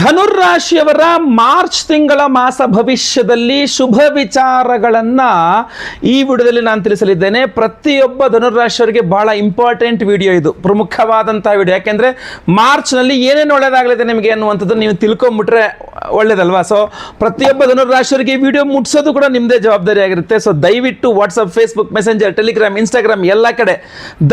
ಧನುರಾಶಿಯವರ March ತಿಂಗಳ ಮಾಸ ಭವಿಷ್ಯದಲ್ಲಿ ಶುಭ ವಿಚಾರಗಳನ್ನು ಈ ವಿಡಿಯೋದಲ್ಲಿ ನಾನು ತಿಳಿಸಲಿದ್ದೇನೆ. ಪ್ರತಿಯೊಬ್ಬ ಧನುರಾಶಿಯವರಿಗೆ ಬಹಳ ಇಂಪಾರ್ಟೆಂಟ್ ವಿಡಿಯೋ ಇದು, ಪ್ರಮುಖವಾದಂತಹ ವಿಡಿಯೋ. ಯಾಕೆಂದರೆ ಮಾರ್ಚ್ನಲ್ಲಿ ಏನೇನು ಒಳ್ಳೆಯದಾಗಲಿದೆ ನಿಮಗೆ ಅನ್ನುವಂಥದ್ದು ನೀವು ತಿಳ್ಕೊಂಬಿಟ್ರೆ ಒಳ್ಳೇದಲ್ವಾ. ಸೊ ಪ್ರತಿಯೊಬ್ಬ ಧನುರಾಶಿಯವರಿಗೆ ಈ ವಿಡಿಯೋ ಮುಟ್ಟಿಸೋದು ಕೂಡ ನಿಮ್ಮದೇ ಜವಾಬ್ದಾರಿ ಆಗಿರುತ್ತೆ. ಸೊ ದಯವಿಟ್ಟು WhatsApp, Facebook, messenger, Telegram, Instagram ಎಲ್ಲ ಕಡೆ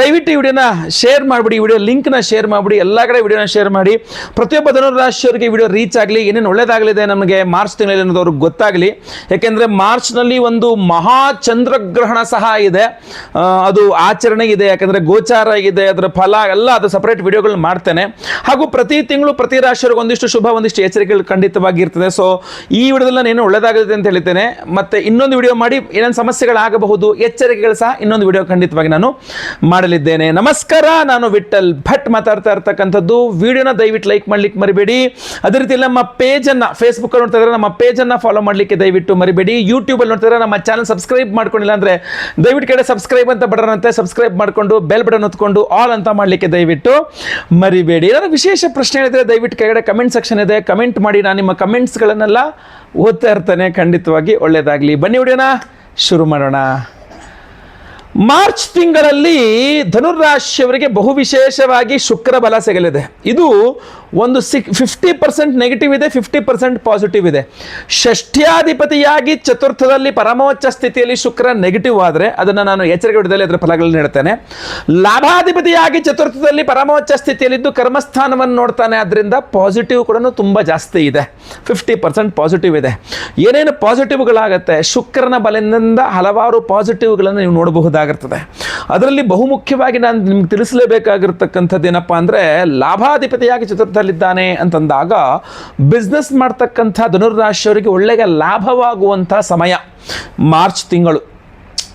ದಯವಿಟ್ಟು ಈ ವಿಡಿಯೋನ ಶೇರ್ ಮಾಡಿಬಿಡಿ, ವಿಡಿಯೋ ಲಿಂಕ್ನ ಶೇರ್ ಮಾಡಿಬಿಡಿ, ಎಲ್ಲ ಕಡೆ ವಿಡಿಯೋನ ಶೇರ್ ಮಾಡಿ. ಪ್ರತಿಯೊಬ್ಬ ಧನುರಾಶಿಯವರಿಗೆ ವಿಡಿಯೋ ರೀಚ್ ಆಗಲಿ, ಏನೇನು ಒಳ್ಳೇದಾಗಲಿದೆ ನಮಗೆ ಮಾರ್ಚ್ ತಿಂಗಳಲ್ಲಿ ಅನ್ನೋದು ಅವ್ರಿಗೆ ಗೊತ್ತಾಗಲಿ. ಯಾಕೆಂದರೆ ಮಾರ್ಚ್ನಲ್ಲಿ ಒಂದು ಮಹಾ ಚಂದ್ರಗ್ರಹಣ ಸಹ ಇದೆ, ಅದು ಆಚರಣೆ ಇದೆ. ಯಾಕೆಂದರೆ ಗೋಚಾರ ಇದೆ, ಅದರ ಫಲ ಎಲ್ಲ ಅದು ಸಪರೇಟ್ ವಿಡಿಯೋಗಳನ್ನ ಮಾಡ್ತೇನೆ. ಹಾಗೂ ಪ್ರತಿ ತಿಂಗಳು ಪ್ರತಿ ರಾಶಿಯವರಿಗೆ ಒಂದಿಷ್ಟು ಶುಭ, ಒಂದಿಷ್ಟು ಎಚ್ಚರಿಕೆಗಳು ಖಂಡಿತವಾಗಿ ಇರ್ತದೆ. ಸೊ ಈ ವಿಡಿಯೋದಲ್ಲಿ ನಾನು ಏನು ಒಳ್ಳೇದಾಗಲಿದೆ ಅಂತ ಹೇಳ್ತೇನೆ. ಮತ್ತೆ ಇನ್ನೊಂದು ವಿಡಿಯೋ ಮಾಡಿ ಏನೇನು ಸಮಸ್ಯೆಗಳಾಗಬಹುದು, ಎಚ್ಚರಿಕೆಗಳು ಸಹ ಇನ್ನೊಂದು ವಿಡಿಯೋ ಖಂಡಿತವಾಗಿ ನಾನು ಮಾಡಲಿದ್ದೇನೆ. ನಮಸ್ಕಾರ, ನಾನು ವಿಠಲ್ ಭಟ್ ಮಾತಾಡ್ತಾ ಇರ್ತಕ್ಕಂಥದ್ದು. ವಿಡಿಯೋನ ದಯವಿಟ್ಟು ಲೈಕ್ ಮಾಡ್ಲಿಕ್ಕೆ ಮರಿಬೇಡಿ. ಅದೇ ರೀತಿ ನಮ್ಮ ಪೇಜನ್ನು ಫೇಸ್ಬುಕ್ ಅಲ್ಲಿ ನೋಡ್ತಾ ಇದ್ರೆ ನಮ್ಮ ಪೇಜನ್ನು ಫಾಲೋ ಮಾಡಲಿಕ್ಕೆ ದಯವಿಟ್ಟು ಮರಿಬೇಡಿ. ಯೂಟ್ಯೂಬ್ ಅಲ್ಲಿ ನೋಡ್ತಾ ಇದ್ರೆ ನಮ್ಮ ಚಾನಲ್ ಸಬ್ಸ್ಕ್ರೈಬ್ ಮಾಡ್ಕೊಂಡಿಲ್ಲ ಅಂದ್ರೆ ದಯವಿಟ್ಟು ಕಡೆ ಸಬ್ಸ್ಕ್ರೈಬ್ ಅಂತ ಬಟನ್ ಅಂತೆ ಸಬ್ಸ್ಕ್ರೈಬ್ ಮಾಡ್ಕೊಂಡು ಬೆಲ್ ಬಟನ್ ಹೊತ್ಕೊಂಡು ಆಲ್ ಅಂತ ಮಾಡಲಿಕ್ಕೆ ದಯವಿಟ್ಟು ಮರಿಬೇಡಿ. ಏನಾದ್ರು ವಿಶೇಷ ಪ್ರಶ್ನೆ ಹೇಳಿದ್ರೆ ದಯವಿಟ್ಟು ಕೆಳಗಡೆ ಕಮೆಂಟ್ ಸೆಕ್ಷನ್ ಇದೆ, ಕಮೆಂಟ್ ಮಾಡಿ. ನಾನು ನಿಮ್ಮ ಕಮೆಂಟ್ಸ್ಗಳನ್ನೆಲ್ಲ ಓದ್ತಾ ಇರ್ತೇನೆ. ಖಂಡಿತವಾಗಿ ಒಳ್ಳೆಯದಾಗಲಿ. ಬನ್ನಿ ವಿಡಿಯೋನ ಶುರು ಮಾಡೋಣ. ಮಾರ್ಚ್ ತಿಂಗಳಲ್ಲಿ ಧನುರಾಶಿಯವರಿಗೆ ಬಹು ವಿಶೇಷವಾಗಿ ಶುಕ್ರ ಬಲ ಸಿಗಲಿದೆ. ಇದು ಒಂದು 50% ನೆಗೆಟಿವ್ ಇದೆ, 50% ಪಾಸಿಟಿವ್ ಇದೆ. ಷಷ್ಠ್ಯಾಧಿಪತಿಯಾಗಿ ಚತುರ್ಥದಲ್ಲಿ ಪರಮೋಚ್ಚ ಸ್ಥಿತಿಯಲ್ಲಿ ಶುಕ್ರ ನೆಗೆಟಿವ್ ಆದರೆ ಅದನ್ನು ನಾನು ಎಚ್ಚರಿಕೆ ವಿಡಿಯೋದಲ್ಲಿ ಅದರ ಫಲಗಳನ್ನು ಹೇಳ್ತೇನೆ. ಲಾಭಾಧಿಪತಿಯಾಗಿ ಚತುರ್ಥದಲ್ಲಿ ಪರಮೋಚ್ಚ ಸ್ಥಿತಿಯಲ್ಲಿದ್ದು ಕರ್ಮಸ್ಥಾನವನ್ನು ನೋಡ್ತಾನೆ, ಅದರಿಂದ ಪಾಸಿಟಿವ್ ಕೂಡ ತುಂಬ ಜಾಸ್ತಿ ಇದೆ, 50% ಪಾಸಿಟಿವ್ ಇದೆ. ಏನೇನು ಪಾಸಿಟಿವ್ಗಳಾಗುತ್ತೆ, ಶುಕ್ರನ ಬಲದಿಂದ ಹಲವಾರು ಪಾಸಿಟಿವ್ಗಳನ್ನು ನೀವು ನೋಡಬಹುದಾಗಿರ್ತದೆ. ಅದರಲ್ಲಿ ಬಹುಮುಖ್ಯವಾಗಿ ನಾನು ನಿಮ್ಗೆ ತಿಳಿಸಲೇಬೇಕಾಗಿರ್ತಕ್ಕಂಥದ್ದು ಏನಪ್ಪ ಅಂದರೆ, ಲಾಭಾಧಿಪತಿಯಾಗಿ ಚತುರ್ಥದಲ್ಲಿದ್ದಾನೆ ಅಂತಂದಾಗ ಬಿಸ್ನೆಸ್ ಮಾಡ್ತಕ್ಕಂಥ ಧನುರಾಶಿಯವರಿಗೆ ಒಳ್ಳೆಯ ಲಾಭವಾಗುವಂಥ ಸಮಯ ಮಾರ್ಚ್ ತಿಂಗಳು.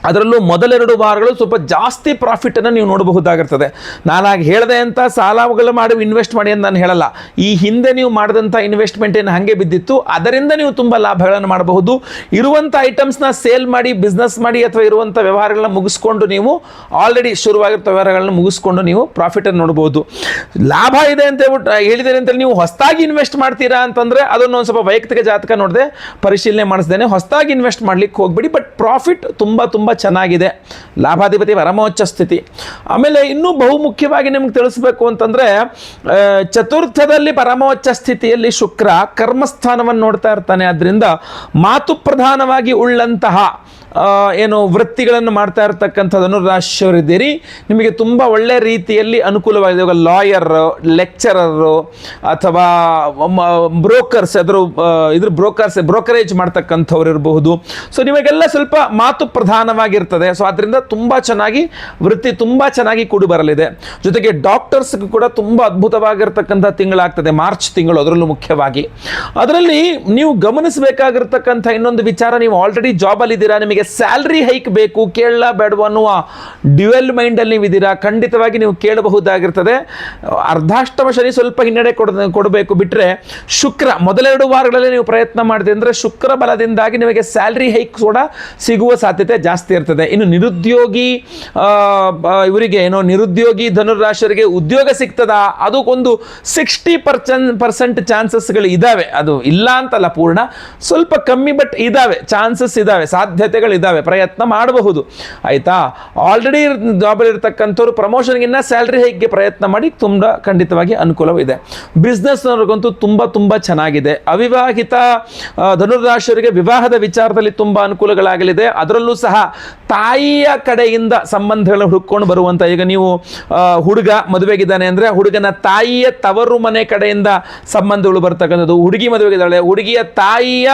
ಅದರಲ್ಲೂ ಮೊದಲೆರಡು ವಾರಗಳು ಸ್ವಲ್ಪ ಜಾಸ್ತಿ ಪ್ರಾಫಿಟನ್ನು ನೀವು ನೋಡಬಹುದಾಗಿರ್ತದೆ. ನಾನಾಗಿ ಹೇಳಿದೆ ಅಂತ ಸಾಲಗಳು ಮಾಡಿ ಇನ್ವೆಸ್ಟ್ ಮಾಡಿ ಅಂತ ನಾನು ಹೇಳಲ್ಲ. ಈ ಹಿಂದೆ ನೀವು ಮಾಡಿದಂಥ ಇನ್ವೆಸ್ಟ್ಮೆಂಟ್ ಏನು ಹಾಗೆ ಬಿದ್ದಿತ್ತು, ಅದರಿಂದ ನೀವು ತುಂಬ ಲಾಭಗಳನ್ನು ಮಾಡಬಹುದು. ಇರುವಂಥ ಐಟಮ್ಸ್ನ ಸೇಲ್ ಮಾಡಿ, ಬಿಸ್ನೆಸ್ ಮಾಡಿ, ಅಥವಾ ಇರುವಂಥ ವ್ಯವಹಾರಗಳನ್ನ ಮುಗಿಸ್ಕೊಂಡು ನೀವು ಆಲ್ರೆಡಿ ಶುರುವಾಗಿರೋ ವ್ಯವಹಾರಗಳನ್ನ ಮುಗಿಸ್ಕೊಂಡು ನೀವು ಪ್ರಾಫಿಟನ್ನು ನೋಡ್ಬೋದು. ಲಾಭ ಇದೆ ಅಂತ ಹೇಳ್ಬಿಟ್ಟು ಹೇಳಿದ್ದೇನೆ ಅಂತ ನೀವು ಹೊಸದಾಗಿ ಇನ್ವೆಸ್ಟ್ ಮಾಡ್ತೀರಾ ಅಂತಂದರೆ ಅದನ್ನು ಒಂದು ಸ್ವಲ್ಪ ವೈಯಕ್ತಿಕ ಜಾತಕ ನೋಡಿದೆ ಪರಿಶೀಲನೆ ಮಾಡಿಸ್ದೇನೆ ಹೊಸದಾಗಿ ಇನ್ವೆಸ್ಟ್ ಮಾಡ್ಲಿಕ್ಕೆ ಹೋಗ್ಬಿಡಿ. ಬಟ್ ಪ್ರಾಫಿಟ್ ತುಂಬ ಚೆನ್ನಾಗಿದೆ, ಲಾಭಾಧಿಪತಿ ಪರಮೋಚ್ಚ ಸ್ಥಿತಿ. ಆಮೇಲೆ ಇನ್ನೂ ಬಹುಮುಖ್ಯವಾಗಿ ನಿಮ್ಗೆ ತಿಳಿಸ್ಬೇಕು ಅಂತಂದರೆ, ಚತುರ್ಥದಲ್ಲಿ ಪರಮೋಚ್ಚ ಸ್ಥಿತಿಯಲ್ಲಿ ಶುಕ್ರ ಕರ್ಮಸ್ಥಾನವನ್ನು ನೋಡ್ತಾ ಇರ್ತಾನೆ. ಆದ್ದರಿಂದ ಮಾತು ಪ್ರಧಾನವಾಗಿ ಉಳ್ಳಂತಹ ಏನು ವೃತ್ತಿಗಳನ್ನು ಮಾಡ್ತಾ ಇರ್ತಕ್ಕಂಥ ಧನುರಾಶಿಯವರಿದ್ದೀರಿ, ನಿಮಗೆ ತುಂಬ ಒಳ್ಳೆಯ ರೀತಿಯಲ್ಲಿ ಅನುಕೂಲವಾಗಿದೆ. ಇವಾಗ ಲಾಯರ್, ಲೆಕ್ಚರರು ಅಥವಾ ಬ್ರೋಕರ್ಸ್, ಬ್ರೋಕರೇಜ್ ಮಾಡ್ತಕ್ಕಂಥವ್ರು ಇರಬಹುದು. ಸೊ ನಿಮಗೆಲ್ಲ ಸ್ವಲ್ಪ ಮಾತು ಪ್ರಧಾನವಾಗಿರ್ತದೆ. ಸೊ ಅದರಿಂದ ತುಂಬ ಚೆನ್ನಾಗಿ ವೃತ್ತಿ ತುಂಬ ಚೆನ್ನಾಗಿ ಕೂಡಿ ಬರಲಿದೆ. ಜೊತೆಗೆ ಡಾಕ್ಟರ್ಸ್ಗೂ ಕೂಡ ತುಂಬ ಅದ್ಭುತವಾಗಿರ್ತಕ್ಕಂಥ ತಿಂಗಳಾಗ್ತದೆ ಮಾರ್ಚ್ ತಿಂಗಳು. ಅದರಲ್ಲೂ ಮುಖ್ಯವಾಗಿ ಅದರಲ್ಲಿ ನೀವು ಗಮನಿಸಬೇಕಾಗಿರ್ತಕ್ಕಂಥ ಇನ್ನೊಂದು ವಿಚಾರ, ನೀವು ಆಲ್ರೆಡಿ ಜಾಬಲ್ಲಿದ್ದೀರಾ, ನಿಮಗೆ ಸ್ಯಾಲ್ರಿ ಹೈಕ್ ಬೇಕು, ಕೇಳಲ್ಲ ಬೇಡವಾ ಅನ್ನುವ ಡ್ಯುಯಲ್ ಮೈಂಡಲ್ಲಿ ನೀವು ಇದ್ದೀರಾ, ಖಂಡಿತವಾಗಿ ನೀವು ಕೇಳಬಹುದಾಗಿರ್ತದೆ. ಅರ್ಧಾಷ್ಟಮ ಶನಿ ಸ್ವಲ್ಪ ಹಿನ್ನಡೆ ಕೊಡಬೇಕು. ಬಿಟ್ಟರೆ ಶುಕ್ರ ಮೊದಲೆರಡು ವಾರಗಳಲ್ಲಿ ನೀವು ಪ್ರಯತ್ನ ಮಾಡಿದೆ ಅಂದರೆ ಶುಕ್ರ ಬಲದಿಂದಾಗಿ ನಿಮಗೆ ಸ್ಯಾಲ್ರಿ ಹೈಕ್ ಕೂಡ ಸಿಗುವ ಸಾಧ್ಯತೆ ಜಾಸ್ತಿ ಇರ್ತದೆ. ಇನ್ನು ನಿರುದ್ಯೋಗಿ ಇವರಿಗೆ ನಿರುದ್ಯೋಗಿ ಧನುರಾಶಿಯವರಿಗೆ ಉದ್ಯೋಗ ಸಿಗ್ತದಾ, ಅದಕ್ಕೊಂದು 60% ಚಾನ್ಸಸ್ಗಳು ಇದ್ದಾವೆ. ಅದು ಇಲ್ಲ ಅಂತಲ್ಲ, ಪೂರ್ಣ ಸ್ವಲ್ಪ ಕಮ್ಮಿ, ಬಟ್ ಇದ್ದಾವೆ, ಚಾನ್ಸಸ್ ಇದ್ದಾವೆ, ಸಾಧ್ಯತೆಗಳು ಇದ್ದಾವೆ, ಪ್ರಯತ್ನ ಮಾಡಬಹುದು. ಆಯ್ತಾ. ಆಲ್ರೆಡಿ ಜಾಬಲ್ಲಿ ಇರ್ತಕ್ಕಂಥವ್ರು ಪ್ರಮೋಷನ್ಗಿನ್ನ ಸ್ಯಾಲ್ರಿ ಹೈಕ್ಗೆ ಪ್ರಯತ್ನ ಮಾಡಿ, ತುಂಬ ಖಂಡಿತವಾಗಿ ಅನುಕೂಲವಿದೆ. ಬಿಸ್ನೆಸ್ನವ್ರಿಗಂತೂ ತುಂಬ ಚೆನ್ನಾಗಿದೆ. ಅವಿವಾಹಿತ ಧನುರಾಶಿಯವರಿಗೆ ವಿವಾಹದ ವಿಚಾರದಲ್ಲಿ ತುಂಬ ಅನುಕೂಲಗಳಾಗಲಿದೆ. ಅದರಲ್ಲೂ ಸಹ ತಾಯಿಯ ಕಡೆಯಿಂದ ಸಂಬಂಧಗಳನ್ನು ಹುಡುಕೊಂಡು ಬರುವಂಥ, ಈಗ ನೀವು ಹುಡುಗ ಮದುವೆಗಿದ್ದಾನೆ ಅಂದರೆ ಹುಡುಗನ ತಾಯಿಯ ತವರು ಮನೆ ಕಡೆಯಿಂದ ಸಂಬಂಧಗಳು ಬರ್ತಕ್ಕಂಥದ್ದು. ಹುಡುಗಿ ಮದುವೆಗಿದ್ದಾಳೆ, ಹುಡುಗಿಯ ತಾಯಿಯ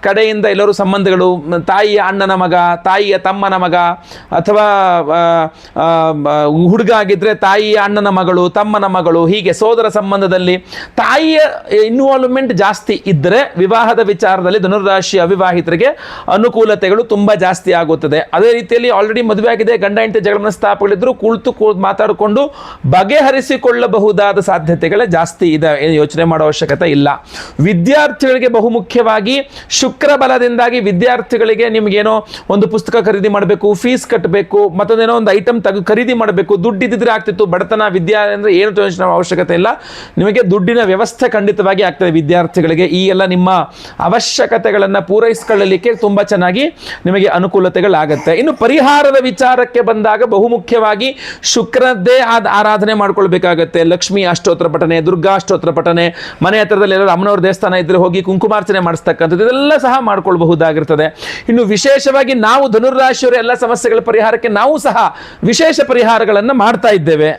ಕಡೆಯಿಂದ ಎಲ್ಲರೂ ಸಂಬಂಧಗಳು, ತಾಯಿಯ ಅಣ್ಣನ ಮಗ, ತಾಯಿಯ ತಮ್ಮನ ಮಗ, ಅಥವಾ ಹುಡುಗ ಆಗಿದ್ರೆ ತಾಯಿಯ ಅಣ್ಣನ ಮಗಳು, ತಮ್ಮನ ಮಗಳು, ಹೀಗೆ ಸೋದರ ಸಂಬಂಧದಲ್ಲಿ ತಾಯಿಯ ಇನ್ವಾಲ್ವ್ಮೆಂಟ್ ಜಾಸ್ತಿ ಇದ್ದರೆ ವಿವಾಹದ ವಿಚಾರದಲ್ಲಿ ಧನುರಾಶಿ ಅವಿವಾಹಿತರಿಗೆ ಅನುಕೂಲತೆಗಳು ತುಂಬ ಜಾಸ್ತಿ ಆಗುತ್ತದೆ. ಅದೇ ರೀತಿಯಲ್ಲಿ ಆಲ್ರೆಡಿ ಮದುವೆ ಆಗಿದೆ, ಗಂಡ ಹೆಂಡತಿ ಜಗಳ ಮನಸ್ತಾಪಗಳಿದ್ರು ಕುಳಿತು ಮಾತಾಡಿಕೊಂಡು ಬಗೆಹರಿಸಿಕೊಳ್ಳಬಹುದಾದ ಸಾಧ್ಯತೆಗಳೇ ಜಾಸ್ತಿ ಇದೆ, ಯೋಚನೆ ಮಾಡೋ ಅವಶ್ಯಕತೆ ಇಲ್ಲ. ವಿದ್ಯಾರ್ಥಿಗಳಿಗೆ ಬಹುಮುಖ್ಯವಾಗಿ ಶುಕ್ರ ಬಲದಿಂದಾಗಿ ವಿದ್ಯಾರ್ಥಿಗಳಿಗೆ ನಿಮಗೇನೋ ಒಂದು ಪುಸ್ತಕ ಖರೀದಿ ಮಾಡಬೇಕು, ಫೀಸ್ ಕಟ್ಟಬೇಕು, ಮತ್ತೊಂದೇನೋ ಒಂದು ಐಟಮ್ ಖರೀದಿ ಮಾಡಬೇಕು, ದುಡ್ಡು ಇದ್ದಿದ್ರೆ ಆಗ್ತಿತ್ತು. ಬಡತನ ವಿದ್ಯಾ ಅಂದರೆ ಏನು ಟೆನ್ಷನ್ ಅವಶ್ಯಕತೆ ಇಲ್ಲ, ನಿಮಗೆ ದುಡ್ಡಿನ ವ್ಯವಸ್ಥೆ ಖಂಡಿತವಾಗಿ ಆಗ್ತದೆ. ವಿದ್ಯಾರ್ಥಿಗಳಿಗೆ ಈ ಎಲ್ಲ ನಿಮ್ಮ ಅವಶ್ಯಕತೆಗಳನ್ನು ಪೂರೈಸಿಕೊಳ್ಳಲಿಕ್ಕೆ ತುಂಬ ಚೆನ್ನಾಗಿ ನಿಮಗೆ ಅನುಕೂಲತೆಗಳಾಗುತ್ತೆ. ಇನ್ನು ಪರಿಹಾರದ ವಿಚಾರಕ್ಕೆ ಬಂದಾಗ ಬಹುಮುಖ್ಯವಾಗಿ ಶುಕ್ರದ್ದೇ ಆರಾಧನೆ ಮಾಡ್ಕೊಳ್ಬೇಕಾಗತ್ತೆ. ಲಕ್ಷ್ಮೀ ಅಷ್ಟೋತ್ರ ಪಠನೆ, ದುರ್ಗಾ ಅಷ್ಟೋತ್ರ ಪಠನೆ, ಮನೆ ಹತ್ರದಲ್ಲಿ ಎಲ್ಲರೂ ಅಮ್ಮನವ್ರ ದೇವಸ್ಥಾನ ಇದ್ರೆ ಹೋಗಿ ಕುಂಕುಮಾರ್ಚನೆ ಮಾಡಿಸ್ತಕ್ಕಂಥದ್ದು, ಇದೆಲ್ಲ ಸಹ ಮಾಡ್ಕೊಳ್ಬಹುದಾಗಿರ್ತದೆ. ಇನ್ನು ವಿಶೇಷವಾಗಿ ನಾವು ಧನುರ್ರಾಶಿಯವರ ಎಲ್ಲ ಸಮಸ್ಯೆಗಳ ಪರಿಹಾರಕ್ಕೆ ನಾವು ಸಹ ವಿಶೇಷ ಪರಿಹಾರಗಳನ್ನು ಮಾಡ್ತಾ ಇದ್ದೇವೆ.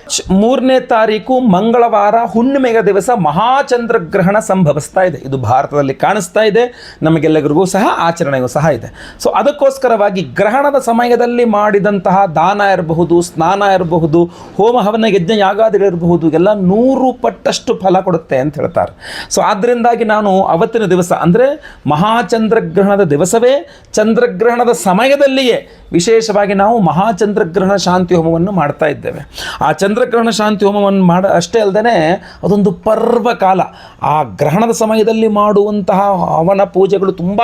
3ನೇ ತಾರೀಕು ಮಂಗಳವಾರ ಹುಣ್ಣಿಮೆಯ ದಿವಸ ಮಹಾಚಂದ್ರಗ್ರಹಣ ಸಂಭವಿಸ್ತಾ ಇದೆ. ಇದು ಭಾರತದಲ್ಲಿ ಕಾಣಿಸ್ತಾ ಇದೆ, ನಮಗೆಲ್ಲರಿಗೂ ಸಹ ಆಚರಣೆಯೂ ಸಹ ಇದೆ. ಸೊ ಅದಕ್ಕೋಸ್ಕರವಾಗಿ ಗ್ರಹಣದ ಸಮಯದಲ್ಲಿ ಮಾಡಿದಂತಹ ದಾನ ಇರಬಹುದು, ಸ್ನಾನ ಇರಬಹುದು, ಹೋಮ ಹವನ ಯಜ್ಞ ಯಾಗಾದಿಗಳಿರಬಹುದು, ಎಲ್ಲ 100 ಪಟ್ಟಷ್ಟು ಫಲ ಕೊಡುತ್ತೆ ಅಂತ ಹೇಳ್ತಾರೆ. ಸೊ ಆದ್ದರಿಂದಾಗಿ ನಾನು ಅವತ್ತಿನ ದಿವಸ ಅಂದರೆ ಮಹಾಚಂದ್ರಗ್ರಹಣದ ದಿವಸವೇ ಚಂದ್ರಗ್ರಹಣದ ಸಮಯದಲ್ಲಿಯೇ ವಿಶೇಷವಾಗಿ ನಾವು ಮಹಾಚಂದ್ರಗ್ರಹಣ ಶಾಂತಿ ಹೋಮವನ್ನು ಮಾಡ್ತಾ ಇದ್ದೇವೆ. ಆ ಚಂದ್ರಗ್ರಹಣ ಶಾಂತಿ ಹೋಮವನ್ನು ಅಷ್ಟೇ ಅಲ್ಲದೆ ಅದೊಂದು ಪರ್ವಕಾಲ. ಆ ಗ್ರಹಣದ ಸಮಯದಲ್ಲಿ ಮಾಡುವಂತಹ ಹವನ ಪೂಜೆಗಳು ತುಂಬ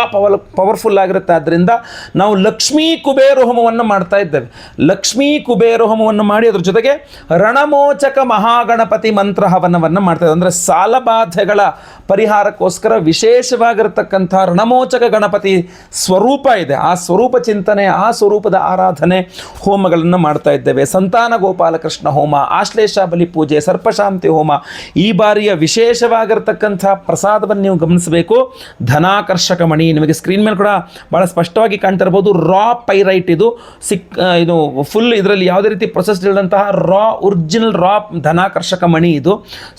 ಪವರ್ಫುಲ್ ಆಗಿರುತ್ತೆ. ಆದ್ದರಿಂದ ನಾವು ಲಕ್ಷ್ಮೀ ಕುಬೇರ ಹೋಮವನ್ನು ಮಾಡ್ತಾ ಇದ್ದೇವೆ. ಲಕ್ಷ್ಮೀ ಕುಬೇರ ಹೋಮವನ್ನು ಮಾಡಿ ಅದರ ಜೊತೆಗೆ ರಣಮೋಚಕ ಮಹಾಗಣಪತಿ ಮಂತ್ರ ಹವನವನ್ನು ಮಾಡ್ತಾ ಇದ್ದೇವೆ. ಅಂದರೆ ಸಾಲಬಾಧೆಗಳ ಪರಿಹಾರಕ್ಕೋಸ್ಕರ ವಿಶೇಷವಾಗಿರತಕ್ಕಂಥ ರಣಮೋಚಕ ಗಣಪತಿ ಸ್ವರೂಪ ಇದೆ. ಆ ಸ್ವರೂಪ ಚಿಂತನೆ, ಆ ಸ್ವರೂಪದ ಆರಾಧನೆ ಹೋಮಗಳನ್ನು ಮಾಡ್ತಾ ಇದ್ದೇವೆ. ಸಂತಾನ ಗೋಪಾಲಕೃಷ್ಣ ಹೋಮ, ಆಶ್ಲೇಷ ಬಲಿ ಪೂಜೆ, ಸರ್ಪಶಾಂತಿ ಹೋಮ. ಈ ಬಾರಿಯ ವಿಶೇಷವಾಗಿರತಕ್ಕಂಥ ಪ್ರಸಾದವನ್ನು ನೀವು ಗಮನಿಸಬೇಕು. ಧನಾಕರ್ಷಕ ಮಣಿ, ನಿಮಗೆ ಸ್ಕ್ರೀನ್ ಮೇಲೆ ಕೂಡ ಭಾಳ ಸ್ಪಷ್ಟವಾಗಿ ಕಾಣ್ತಿರ್ಬೋದು. ರಾ ಪೈರೈಟ್ ಇದು ಇದು ಫುಲ್ ಇದರಲ್ಲಿ ಯಾವುದೇ ರೀತಿ ಪ್ರೊಸೆಸ್ ಇಲ್ಲದಂತಹ ಒರಿಜಿನಲ್ ರಾ ಧನಾಕರ್ಷಕ ಮಣಿ ಇದು.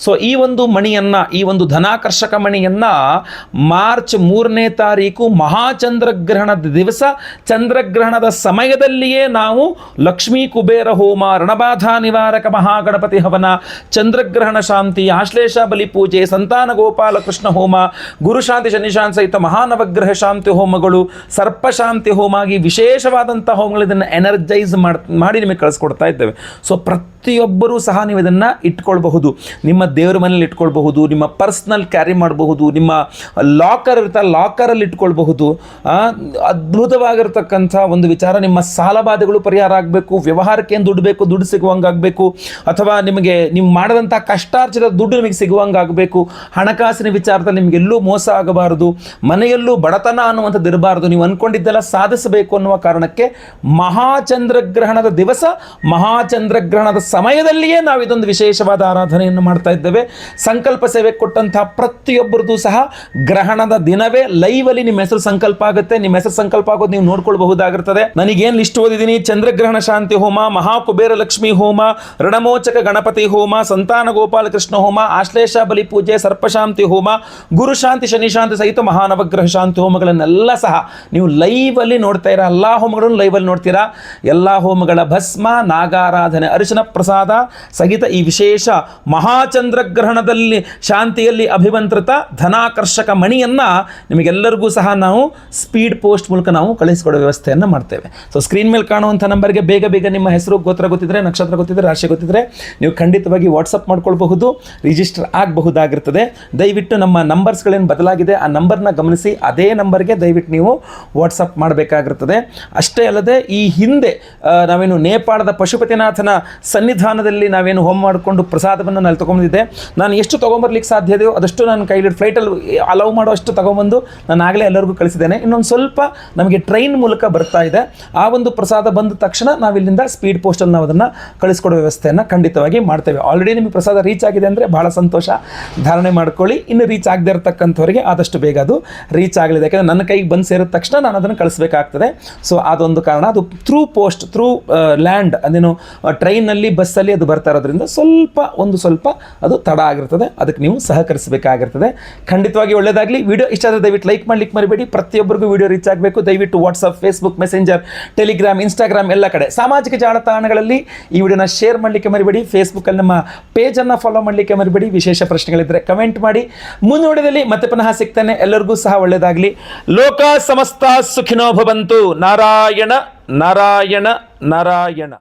ಸೊ ಈ ಒಂದು ಮಣಿಯನ್ನು, ಈ ಒಂದು ಧನಾಕರ್ಷಕ ಮಣಿಯನ್ನು ಮಾರ್ಚ್ 3ನೇ ತಾರೀಕು ಮಹಾಚಂದ್ರಗ್ರಹಣದ ದಿವಸ ಚಂದ್ರಗ್ರಹಣದ ಸಮಯದಲ್ಲಿಯೇ ನಾವು ಲಕ್ಷ್ಮೀ ಕುಬೇರ ಹೋಮ, ರಣಬಾಧಾ ನಿವಾರಕ ಮಹಾಗಣಪತಿ ಹವನ, ಚಂದ್ರಗ್ರಹಣ ಶಾಂತಿ, ಆಶ್ಲೇಷ ಬಲಿ ಪೂಜೆ, ಸಂತಾನ ಗೋಪಾಲ ಕೃಷ್ಣ ಹೋಮ, ಗುರುಶಾಂತಿ ಶನಿಶಾಂತಿ ಸಹಿತ ಮಹಾನವಗ್ರಹ ಶಾಂತಿ ಹೋಮಗಳು, ಸರ್ಪಶಾಂತಿ ಹೋಮ ಆಗಿ ವಿಶೇಷವಾದಂಥ ಹೋಮಗಳು ಇದನ್ನು ಎನರ್ಜೈಸ್ ಮಾಡಿ ನಿಮಗೆ ಕಳಿಸ್ಕೊಡ್ತಾ ಇದ್ದೇವೆ. ಸೊ ಪ್ರತಿಯೊಬ್ಬರೂ ಸಹ ನೀವು ಇದನ್ನು ಇಟ್ಕೊಳ್ಬಹುದು. ನಿಮ್ಮ ದೇವರ ಮನೇಲಿ ಇಟ್ಕೊಳ್ಬಹುದು, ನಿಮ್ಮ ಪರ್ಸ್ನಲ್ ಕ್ಯಾರಿ ಮಾಡಬಹುದು, ನಿಮ್ಮ ಲಾಕರ್ ಇರ್ತಾ ಲಾಕರಲ್ಲಿ ಇಟ್ಕೊಳ್ಬಹುದು. ಅದ್ಭುತವಾಗಿರ್ತಕ್ಕಂಥ ಒಂದು ವಿಚಾರ. ನಿಮ್ಮ ಸಾಲಬಾಧೆಗಳು ಪರಿಹಾರ ಆಗಬೇಕು, ವ್ಯವಹಾರಕ್ಕೆ ಏನು ದುಡ್ಡು ಬೇಕು ದುಡ್ಡು ಸಿಗುವಂಗಾಗಬೇಕು, ಅಥವಾ ನಿಮಗೆ ನೀವು ಮಾಡಿದಂಥ ಕಷ್ಟಾರ್ಜಿತ ದುಡ್ಡು ನಿಮಗೆ ಸಿಗುವಂಗಾಗಬೇಕು, ಹಣಕಾಸಿನ ವಿಚಾರದಲ್ಲಿ ನಿಮಗೆಲ್ಲೂ ಮೋಸ ಆಗಬಾರದು, ಮನೆಯಲ್ಲೂ ಬಡತನ ಅನ್ನುವಂಥದ್ದು ಇರಬಾರದು, ನೀವು ಅಂದ್ಕೊಂಡಿದ್ದೆಲ್ಲ ಸಾಧಿಸಬೇಕು ಅನ್ನುವ ಕಾರಣಕ್ಕೆ ಮಹಾಚಂದ್ರಗ್ರಹಣದ ದಿವಸ ಮಹಾಚಂದ್ರಗ್ರಹಣದ ಸಮಯದಲ್ಲಿಯೇ ನಾವು ಇದೊಂದು ವಿಶೇಷವಾದ ಆರಾಧನೆಯನ್ನು ಮಾಡ್ತಾ ಇದ್ದೇವೆ. ಸಂಕಲ್ಪ ಸೇವೆ ಕೊಟ್ಟಂತಹ ಪ್ರತಿಯೊಬ್ಬರದು ಸಹ ಗ್ರಹಣದ ದಿನವೇ ಲೈವಲ್ಲಿ ನಿಮ್ಮ ಹೆಸರು ಸಂಕಲ್ಪ ಆಗುತ್ತೆ. ನಿಮ್ಮ ಹೆಸರು ಸಂಕಲ್ಪ ಆಗೋದು ನೀವು ನೋಡ್ಕೊಳ್ಬಹುದಾಗಿರ್ತದೆ. ನನಗೇನು ಲಿಸ್ಟ್ ಓದಿದ್ದೀನಿ: ಚಂದ್ರಗ್ರಹಣ ಶಾಂತಿ ಹೋಮ, ಮಹಾಕುಬೇರ ಲಕ್ಷ್ಮಿ ಹೋಮ, ರಣಮೋಚಕ ಗಣಪತಿ ಹೋಮ, ಸಂತಾನ ಗೋಪಾಲ ಕೃಷ್ಣ ಹೋಮ, ಆಶ್ಲೇಷ ಬಲಿ ಪೂಜೆ, ಸರ್ಪಶಾಂತಿ ಹೋಮ, ಗುರುಶಾಂತಿ ಶನಿಶಾಂತಿ ಸಹಿತ ಮಹಾನವಗ್ರಹ ಶಾಂತಿ ಹೋಮಗಳನ್ನೆಲ್ಲ ಸಹ ನೀವು ಲೈವಲ್ಲಿ ನೋಡ್ತಾ ಇರಾ. ಎಲ್ಲ ಹೋಮಗಳನ್ನು ಲೈವಲ್ಲಿ ನೋಡ್ತೀರಾ. ಎಲ್ಲ ಹೋಮಗಳ ಭಸ್ಮ, ನಾಗಾರಾಧನೆ, ಅರಿಶಿನ ಪ್ರಸಾದ ಸಹಿತ ಈ ವಿಶೇಷ ಮಹಾಚಂದ್ರಗ್ರಹಣದಲ್ಲಿ ಶಾಂತಿಯಲ್ಲಿ ಅಭಿಮಂತ್ರಿತ ಧನಾಕರ್ಷಕ ಮಣಿಯನ್ನು ನಿಮಗೆಲ್ಲರಿಗೂ ಸಹ ನಾವು ಸ್ಪೀಡ್ ಪೋಸ್ಟ್ ಮೂಲಕ ನಾವು ಕಳಿಸಿಕೊಡೋ ವ್ಯವಸ್ಥೆಯನ್ನು ಮಾಡ್ತೇವೆ. ಸೊ ಸ್ಕ್ರೀನ್ ಮೇಲೆ ಕಾಣುವಂಥ ನಂಬರ್ಗೆ ಬೇಗ ನಿಮ್ಮ ಹೆಸರು, ಗೋತ್ರ ಗೊತ್ತಿದ್ರೆ, ನಕ್ಷತ್ರ ಗೊತ್ತಿದ್ರೆ, ರಾಶಿ ಗೊತ್ತಿದ್ರೆ ನೀವು ಖಂಡಿತವಾಗಿ ವಾಟ್ಸಪ್ ಮಾಡ್ಕೊಳ್ಬಹುದು, ರಿಜಿಸ್ಟರ್ ಆಗಬಹುದಾಗಿರ್ತದೆ. ದಯವಿಟ್ಟು ನಮ್ಮ ನಂಬರ್ಸ್ಗಳೇನು ಬದಲಾಗಿದೆ ಆ ನಂಬರ್ನ ಗಮನಿಸಿ ಅದೇ ನಂಬರ್ಗೆ ದಯವಿಟ್ಟು ನೀವು ವಾಟ್ಸಪ್ ಮಾಡಬೇಕಾಗಿರ್ತದೆ. ಅಷ್ಟೇ ಅಲ್ಲದೆ ಈ ಹಿಂದೆ ನಾವೇನು ನೇಪಾಳದ ಪಶುಪತಿನಾಥನ ಸನ್ನಿಧಾನದಲ್ಲಿ ನಾವೇನು ಹೋಮ ಮಾಡಿಕೊಂಡು ಪ್ರಸಾದವನ್ನು ನಾನು ತೊಗೊಂಡಿದ್ದೆ. ನಾನು ಎಷ್ಟು ತೊಗೊಂಬರ್ಲಿಕ್ಕೆ ಸಾಧ್ಯ ಇದೆಯೋ ಅದಷ್ಟು ನಾನು ಕೈಲಿ ಫ್ಲೈಟಲ್ಲಿ ಅಲೌ ಮಾಡೋ ಅಷ್ಟು ತೊಗೊಂಬಂದು ನಾನು ಆಗಲೇ ಎಲ್ಲರಿಗೂ ಕಳಿಸಿದ್ದೇನೆ. ಇನ್ನೊಂದು ಸ್ವಲ್ಪ ನಮಗೆ ಟ್ರೈನ್ ಮೂಲಕ ಬರ್ತಾ ಇದೆ. ಆ ಒಂದು ಪ್ರಸಾದ ಬಂದ ತಕ್ಷಣ ನಾವಿಲ್ಲಿಂದ ಸ್ಪೀಡ್ ಪೋಸ್ಟಲ್ಲಿ ನಾವು ಅದನ್ನು ಕಳಿಸ್ಕೊಡೋ ವ್ಯವಸ್ಥೆಯನ್ನು ಖಂಡಿತವಾಗಿ ಮಾಡ್ತೇವೆ. ಆಲ್ರೆಡಿ ನಿಮಗೆ ಪ್ರಸಾದ ರೀಚ್ ಆಗಿದೆ ಅಂದರೆ ಭಾಳ ಸಂತೋಷ, ಧಾರಣೆ ಮಾಡ್ಕೊಳ್ಳಿ. ಇನ್ನು ರೀಚ್ ಆಗದೆ ಇರತಕ್ಕಂಥವರಿಗೆ ಆದಷ್ಟು ಬೇಗ ಅದು ರೀಚ್ ಆಗಲಿದೆ. ಯಾಕಂದರೆ ನನ್ನ ಕೈಗೆ ಬಂದು ಸೇರಿದ ತಕ್ಷಣ ನಾನು ಅದನ್ನು ಕಳಿಸ್ಬೇಕಾಗ್ತದೆ. ಸೊ ಅದೊಂದು ಕಾರಣ. ಅದು ಥ್ರೂ ಪೋಸ್ಟ್, ಥ್ರೂ ಲ್ಯಾಂಡ್, ಅದೇನು ಟ್ರೈನಲ್ಲಿ ಬಸ್ಸಲ್ಲಿ ಅದು ಬರ್ತಾ ಇರೋದ್ರಿಂದ ಸ್ವಲ್ಪ ಅದು ತಡ ಆಗಿರ್ತದೆ. ಅದಕ್ಕೆ ನೀವು ಸಹಕರಿಸಬೇಕಾಗಿರ್ತದೆ. ಖಂಡಿತವಾಗಿ ಒಳ್ಳೆಯದಾಗಲಿ. ವಿಡಿಯೋ ಇಷ್ಟ ಆದರೆ ದಯವಿಟ್ಟು ಲೈಕ್ ಮಾಡಲಿಕ್ಕೆ ಮರಿಬೇಡಿ. ಪ್ರತಿಯೊಬ್ಬರಿಗೂ ವಿಡಿಯೋ ರೀಚ್ ಆಗಬೇಕು. ದಯವಿಟ್ಟು WhatsApp, Facebook, messenger, Telegram, Instagram ಎಲ್ಲ ಕಡೆ ಸಾಮಾಜಿಕ ಜಾಲತಾಣಗಳಲ್ಲಿ ಈ ವಿಡಿಯೋನ ಶೇರ್ ಮಾಡಲಿಕ್ಕೆ ಮರಿಬೇಡಿ. ಫೇಸ್ಬುಕ್ಕಲ್ಲಿ ನಮ್ಮ ಪೇಜನ್ನು ಫಾಲೋ ಮಾಡಲಿಕ್ಕೆ ಮರಿಬೇಡಿ. ವಿಶೇಷ ಪ್ರಶ್ನೆಗಳಿದ್ದರೆ ಕಮೆಂಟ್ ಮಾಡಿ. ಮುಂದಿನ ಮತ್ತೆ ಪುನಃ ಸಿಗ್ತಾನೆ. ಎಲ್ಲರಿಗೂ ಸಹ ಒಳ್ಳೆಯದಾಗಲಿ. ಲೋಕ ಸಮಸ್ತ ಸುಖಿನೋ ಭವಂತು. ನಾರಾಯಣ ನಾರಾಯಣ ನಾರಾಯಣ.